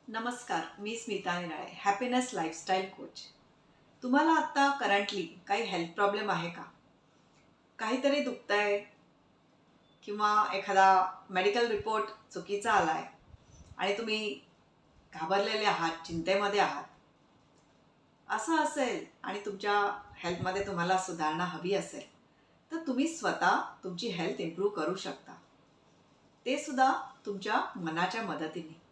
नमस्कार, मी स्मिता निराळे, happiness lifestyle coach. तुम्हाला आत्ता करंटली काही हेल्थ प्रॉब्लेम आहे का? काहीतरी दुखतंय किंवा एखादा मेडिकल रिपोर्ट चुकीचा आलाय आणि तुम्ही घाबरलेले आहात, चिंतेमध्ये आहात. असं असेल आणि तुमच्या हेल्थमध्ये तुम्हाला सुधारणा हवी असेल, तर तुम्ही स्वतः तुमची हेल्थ इम्प्रूव्ह करू शकता. ते सुद्धा तुमच्या मनाच्या मदतीने.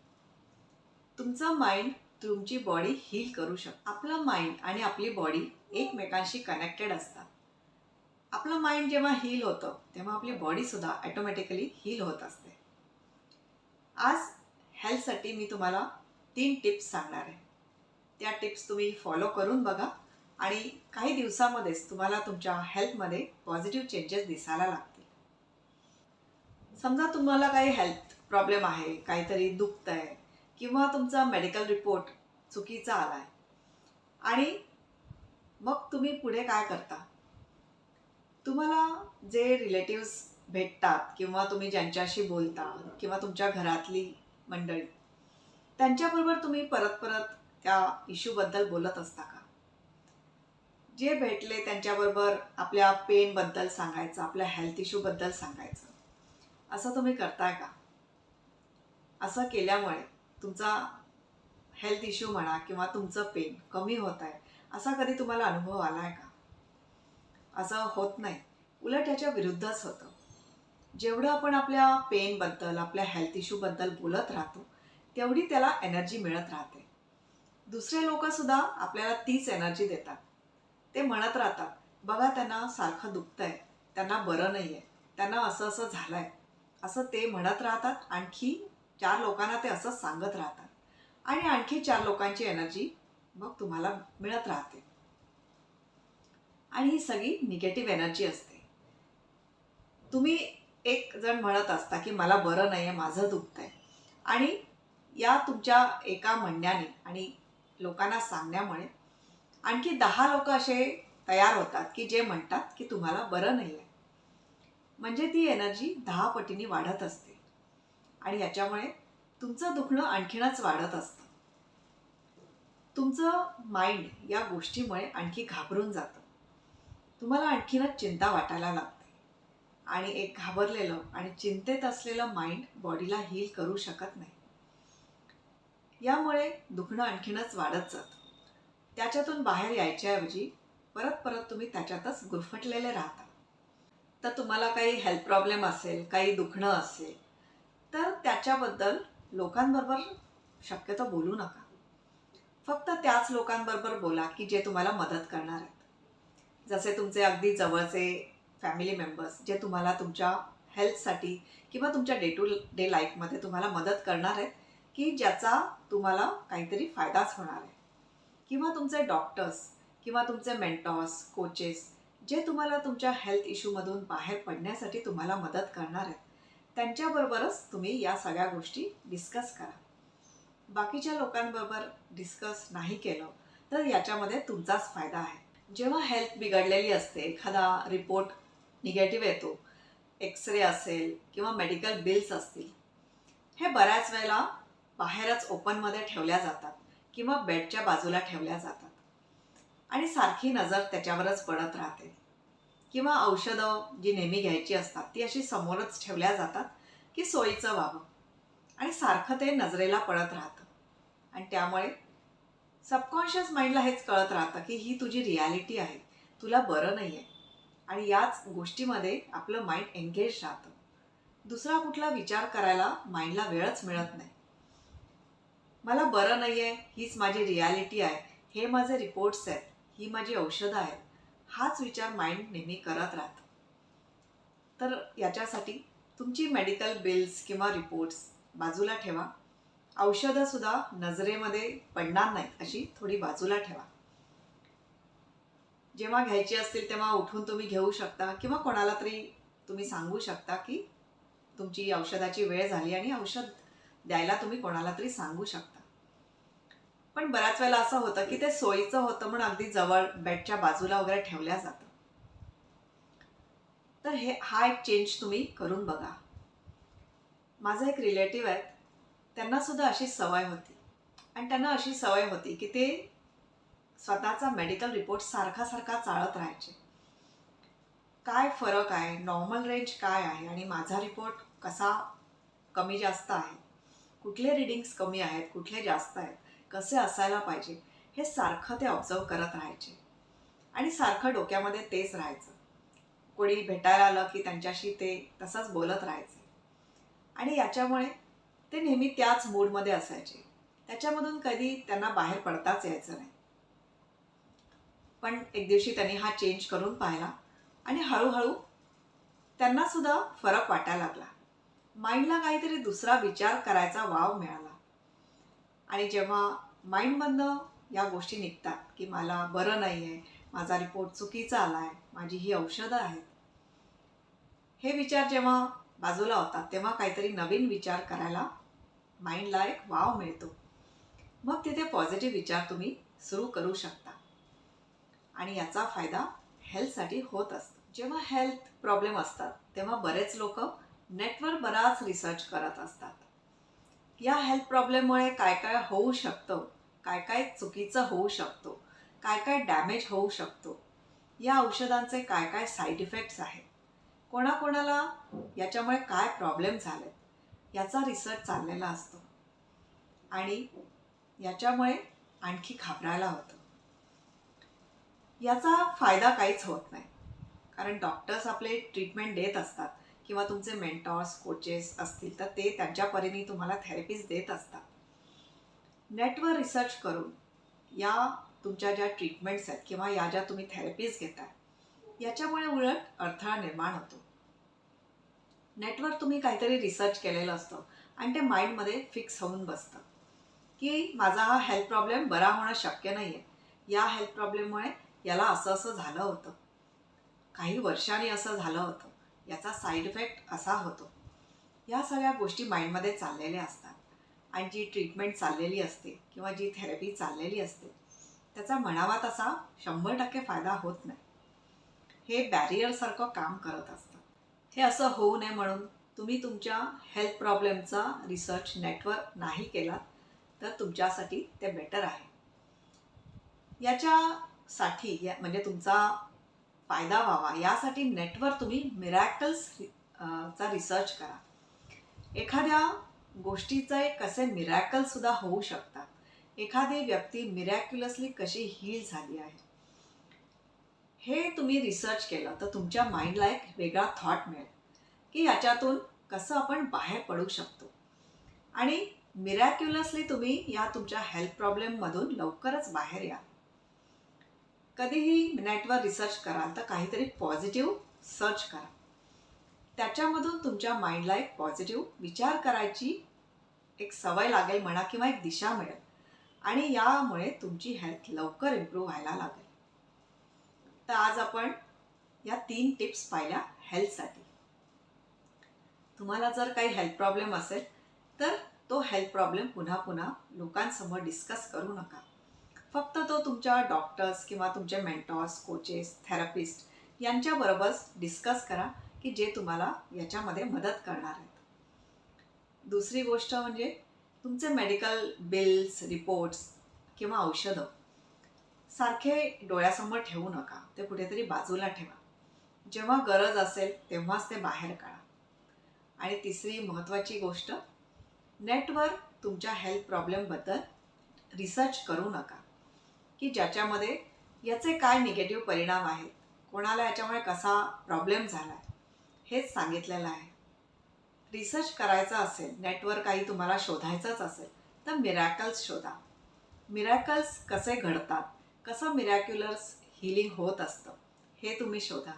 तुमचं माइंड तुमची बॉडी हील करू शकतो. आपलं माइंड आणि आपली बॉडी एकमेकांशी कनेक्टेड असतात. आपलं माइंड जेव्हा हील होतं तेव्हा आपली बॉडी सुद्धा ऑटोमॅटिकली हील होत असते. आज हेल्थसाठी मी तुम्हाला 3 टिप्स सांगणार आहे. त्या टिप्स तुम्ही फॉलो करून बघा आणि काही दिवसामध्येच तुम्हाला तुमच्या हेल्थमध्ये पॉझिटिव्ह चेंजेस दिसायला लागतील. समजा तुम्हाला काही हेल्थ प्रॉब्लेम आहे, काहीतरी दुखतंय किंवा तुमचा मेडिकल रिपोर्ट चुकीचा आलाय आणि मग तुम्ही पुढे काय करता? तुम्हाला जे रिलेटिव्स भेटतात किंवा तुम्ही ज्यांच्याशी बोलता किंवा तुमच्या घरातली मंडळी, त्यांच्याबरोबर तुम्ही परत परत त्या इश्यूबद्दल बोलत असता का? जे भेटले त्यांच्याबरोबर आपल्या पेनबद्दल सांगायचं, आपल्या हेल्थ इश्यूबद्दल सांगायचं, असं तुम्ही करताय का? असं केल्यामुळे तुमचा हेल्थ इश्यू म्हणा किंवा तुमचं पेन कमी होत आहे, असा कधी तुम्हाला अनुभव आला आहे का? असं होत नाही. उलट याच्या विरुद्धच होतं. जेवढं आपण आपल्या पेनबद्दल, आपल्या हेल्थ इश्यूबद्दल बोलत राहतो, तेवढी त्याला एनर्जी मिळत राहते. दुसरे लोकंसुद्धा आपल्याला तीच एनर्जी देतात. ते म्हणत राहतात, बघा त्यांना सारखं दुखतंय, त्यांना बरं नाही आहे, त्यांना असं असं झालं आहे. असं ते म्हणत राहतात. आणखी 4 लोकांना ते असंच सांगत राहतात आणि आणखी 4 लोकांची एनर्जी मग तुम्हाला मिळत राहते. आणि ही सगळी निगेटिव्ह एनर्जी असते. तुम्ही एक जण म्हणत असता की मला बरं नाही आहे, माझं दुखतंय आणि या तुमच्या एका म्हणण्याने आणि लोकांना सांगण्यामुळे आणखी 10 लोक असे तयार होतात की जे म्हणतात की तुम्हाला बरं नाही आहे. म्हणजे ती एनर्जी 10 पटीने वाढत असते आणि याच्यामुळे तुमचं दुखणं आणखीनच वाढत असतं. तुमचं माइंड या गोष्टीमुळे आणखी घाबरून जातं. तुम्हाला आणखीनच चिंता वाटायला लागते आणि एक घाबरलेलं आणि चिंतेत असलेलं माइंड बॉडीला हील करू शकत नाही. यामुळे दुखणं आणखीनच वाढत जातं. त्याच्यातून बाहेर यायच्याऐवजी परत परत तुम्ही त्याच्यातच गुरफटलेले राहता. तर तुम्हाला काही हेल्थ प्रॉब्लेम असेल, काही दुखणं असेल, तर त्याच्याबद्दल लोकांबरोबर शक्यतो बोलू नका. फक्त त्याच लोकांबरोबर बोला की जे तुम्हाला मदत करणार आहेत. जसे तुमचे अगदी जवळचे फॅमिली मेंबर्स, जे तुम्हाला तुमच्या हेल्थसाठी किंवा तुमच्या डे टू डे लाईफमध्ये तुम्हाला मदत करणार आहेत, की ज्याचा तुम्हाला काहीतरी फायदाच होणार आहे. किंवा तुमचे डॉक्टर्स किंवा तुमचे मेंटॉर्स, कोचेस, जे तुम्हाला तुमच्या हेल्थ इश्यूमधून बाहेर पडण्यासाठी तुम्हाला मदत करणार आहेत, त्यांच्याबरोबरच तुम्ही या सगळ्या गोष्टी डिस्कस करा. बाकीच्या लोकांबरोबर डिस्कस नाही केलं तर याच्यामध्ये तुमचाच फायदा आहे. जेव्हा हेल्थ बिघडलेली असते, एखादा रिपोर्ट निगेटिव्ह येतो, एक्सरे असेल किंवा मेडिकल बिल्स असतील, हे बऱ्याच वेळेला बाहेरच ओपनमध्ये ठेवल्या जातात किंवा बेडच्या बाजूला ठेवल्या जातात आणि सारखी नजर त्याच्यावरच पडत राहते. किंवा औषधं जी नेहमी घ्यायची असतात ती अशी समोरच ठेवल्या जातात की सोयीचं व्हावं आणि सारखं ते नजरेला पडत राहतं आणि त्यामुळे सबकॉन्शियस माइंडला हेच कळत राहतं की ही तुझी रियालिटी आहे, तुला बरं नाही आहे आणि याच गोष्टीमध्ये आपलं माइंड एंगेज राहतं. दुसरा कुठला विचार करायला माइंडला वेळच मिळत नाही. मला बरं नाही आहे, हीच माझी रियालिटी आहे, हे माझे रिपोर्ट्स आहेत, ही माझी औषधं आहेत, हाच विचार माइंड नेहमी करत राहतं. तर याच्यासाठी तुमची मेडिकल बिल्स किंवा रिपोर्ट्स बाजूला ठेवा. औषधंसुद्धा नजरेमध्ये पडणार नाहीत अशी थोडी बाजूला ठेवा. जेव्हा घ्यायची असतील तेव्हा उठून तुम्ही घेऊ शकता किंवा कोणाला तरी तुम्ही सांगू शकता की तुमची औषधाची वेळ झाली आणि औषध द्यायला तुम्ही कोणाला तरी सांगू शकता. पण बऱ्याच वेळेला असं होतं की ते सोयीचं होतं म्हणून अगदी जवळ बेडच्या बाजूला वगैरे ठेवल्या जातं. तर हा एक चेंज तुम्ही करून बघा. माझा एक रिलेटिव्ह आहेत, त्यांना सुद्धा अशी सवय होती आणि त्यांना अशी सवय होती की ते स्वतःचा मेडिकल रिपोर्ट सारखा चाळत राहायचे. काय फरक आहे, नॉर्मल रेंज काय आहे आणि माझा रिपोर्ट कसा कमी जास्त आहे, कुठले रीडिंग्स कमी आहेत, कुठले जास्त आहेत, कसे असायला पाहिजे, हे सारखं ते ऑब्झर्व करत राहायचे आणि सारखं डोक्यामध्ये तेच राहायचं. कोणी भेटायला आलं की त्यांच्याशी ते तसंच बोलत राहायचे आणि याच्यामुळे ते नेहमी त्याच मूडमध्ये असायचे. त्याच्यामधून कधी त्यांना बाहेर पडताच यायचं नाही. पण एक दिवशी त्यांनी हा चेंज करून पाहिला आणि हळूहळू त्यांना सुद्धा फरक वाटायला लागला. माइंडला काहीतरी दुसरा विचार करायचा वाव मिळाला. आणि जेव्हा माइंडमधनं या गोष्टी निघतात की मला बरं नाही आहे, माझा रिपोर्ट चुकीचा आला आहे, माझी ही औषधं आहेत, हे विचार जेव्हा बाजूला होतात तेव्हा काहीतरी नवीन विचार करायला माइंडला एक वाव मिळतो. मग तिथे पॉझिटिव्ह विचार तुम्ही सुरू करू शकता आणि याचा फायदा हेल्थसाठी होत असतो. जेव्हा हेल्थ प्रॉब्लेम असतात तेव्हा बरेच लोक नेटवर बराच रिसर्च करत असतात. या हेल्थ प्रॉब्लेममुळे काय काय होऊ शकतं, काय काय चुकीचं होऊ शकतो, काय काय डॅमेज होऊ शकतो, या औषधांचे काय काय साईड इफेक्ट्स आहेत, कोणाकोणाला याच्यामुळे काय प्रॉब्लेम झाले, याचा रिसर्च चाललेला असतो आणि याच्यामुळे आणखी घाबरायला होतं. याचा फायदा काहीच होत नाही, कारण डॉक्टर्स आपले ट्रीटमेंट देत असतात किंवा तुमचे मेंटॉर्स कोचेस असतील तर ते त्यांच्या परीने तुम्हाला थेरपीज देत असतात. नेटवर रिसर्च करून या तुमच्या ज्या ट्रीटमेंट्स आहेत किंवा या ज्या तुम्ही थेरपीज घेताय याच्यामुळे उलट अडथळा निर्माण होतो. नेटवर तुम्ही काहीतरी रिसर्च केलेलं असतं आणि ते माइंडमध्ये फिक्स होऊन बसतं की माझा हा हेल्थ प्रॉब्लेम बरा होणं शक्य नाही आहे, या हेल्थ प्रॉब्लेममुळे याला असं असं झालं होतं, काही वर्षांनी असं झालं होतं, याचा साईड इफेक्ट असा होतो. या सगळ्या गोष्टी माइंडमध्ये चाललेल्या असतात आणि जी ट्रीटमेंट चाललेली असते किंवा जी थेरपी चाललेली असते त्याचा म्हणावा तसा 100% फायदा होत नाही. हे बॅरियरसारखं काम करत असतं. हे असं होऊ नये म्हणून तुम्ही तुमच्या हेल्थ प्रॉब्लेमचा रिसर्च नेटवर नाही केला तर तुमच्यासाठी ते बेटर आहे. याच्यासाठी म्हणजे तुमचा फायदा व्हावा यासाठी नेटवर तुम्ही मिरॅकल्स चा रिसर्च करा. एखाद्या गोष्टीचे कसे मिरॅकलसुद्धा होऊ शकतात, एखादी व्यक्ती मिरॅक्युलसली कशी हील झाली आहे, हे तुम्ही रिसर्च केलं तर तुमच्या माइंडला एक वेगळा थॉट मिळेल की याच्यातून कसं आपण बाहेर पडू शकतो आणि मिरॅक्युलसली तुम्ही या तुमच्या हेल्थ प्रॉब्लेममधून लवकरच बाहेर या. कधीही नेटवर रिसर्च कराल तर काहीतरी पॉझिटिव्ह सर्च करा. त्याच्यामधून तुमच्या माइंडला एक पॉझिटिव्ह विचार करायची एक सवय लागेल म्हणा किंवा एक दिशा मिळेल आणि यामुळे तुमची हेल्थ लवकर इम्प्रूव्ह व्हायला लागेल. तर आज आपण या 3 टिप्स पाहिल्या हेल्थसाठी. तुम्हाला जर काही हेल्थ प्रॉब्लेम असेल तर तो हेल्थ प्रॉब्लेम पुन्हा पुन्हा लोकांसमोर डिस्कस करू नका. फक्त तो तुमच्या डॉक्टर्स किंवा तुमचे मेंटॉर्स कोचेस थेरपिस्ट यांच्याबरोबर डिस्कस करा की जे तुम्हाला याच्यामध्ये मदत करणार आहेत. दुसरी गोष्ट म्हणजे तुमचे मेडिकल बिल्स रिपोर्ट्स किंवा औषधं सारखे डोळ्यासमोर ठेवू नका, ते कुठेतरी बाजूला ठेवा. जेव्हा गरज असेल तेव्हाच ते बाहेर काढा. आणि तिसरी महत्त्वाची गोष्ट, नेटवर तुमच्या हेल्थ प्रॉब्लेमबद्दल रिसर्च करू नका की ज्याच्यामध्ये याचे काय निगेटिव्ह परिणाम आहेत, कोणाला याच्यामुळे कसा प्रॉब्लेम झाला आहे, हेच सांगितलेलं आहे. रिसर्च करायचा असेल, नेटवर काही तुम्हाला शोधायचंच असेल तर मिरॅकल्स शोधा. मिरॅकल्स कसे घडतात, कसं मिरॅक्युलस हिलिंग होत असतं हे तुम्ही शोधा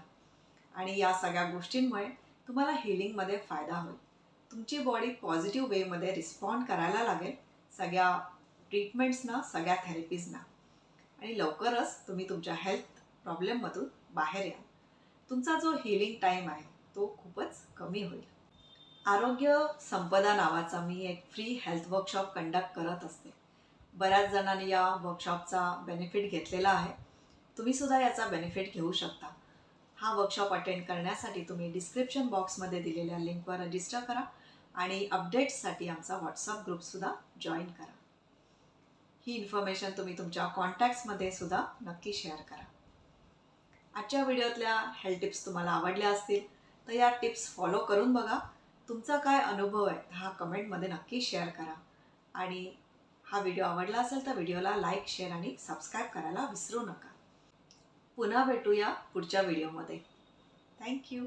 आणि या सगळ्या गोष्टींमुळे तुम्हाला हिलिंगमध्ये फायदा होईल. तुमची बॉडी पॉझिटिव्ह वेमध्ये रिस्पॉन्ड करायला लागेल सगळ्या ट्रीटमेंट्सना, सगळ्या थेरपीजना आणि लवकरच तुम्ही तुमच्या हेल्थ प्रॉब्लेममधून बाहेर या. तुमचा जो हिलिंग टाईम आहे तो खूपच कमी होईल. आरोग्य संपदा नावाचा मी एक फ्री हेल्थ वर्कशॉप कंडक्ट करत असते. बऱ्याच जणांनी या वर्कशॉपचा बेनिफिट घेतलेला आहे. तुम्हीसुद्धा याचा बेनिफिट घेऊ शकता. हा वर्कशॉप अटेंड करण्यासाठी तुम्ही डिस्क्रिप्शन बॉक्समध्ये दिलेल्या लिंकवर रजिस्टर करा आणि अपडेट्ससाठी आमचा व्हॉट्सअप ग्रुपसुद्धा जॉईन करा. ही इन्फॉर्मेशन तुम्ही तुमच्या कॉन्टॅक्ट्समध्ये सुद्धा नक्की शेअर करा. आजच्या व्हिडिओतल्या हेल्थ टिप्स तुम्हाला आवडल्या असतील तर या टिप्स फॉलो करून बघा. तुमचा काय अनुभव आहे हा कमेंटमध्ये नक्की शेअर करा. आणि हा व्हिडिओ आवडला असेल तर व्हिडिओला लाईक, शेअर आणि सबस्क्राईब करायला विसरू नका. पुन्हा भेटूया पुढच्या व्हिडिओमध्ये. थँक्यू.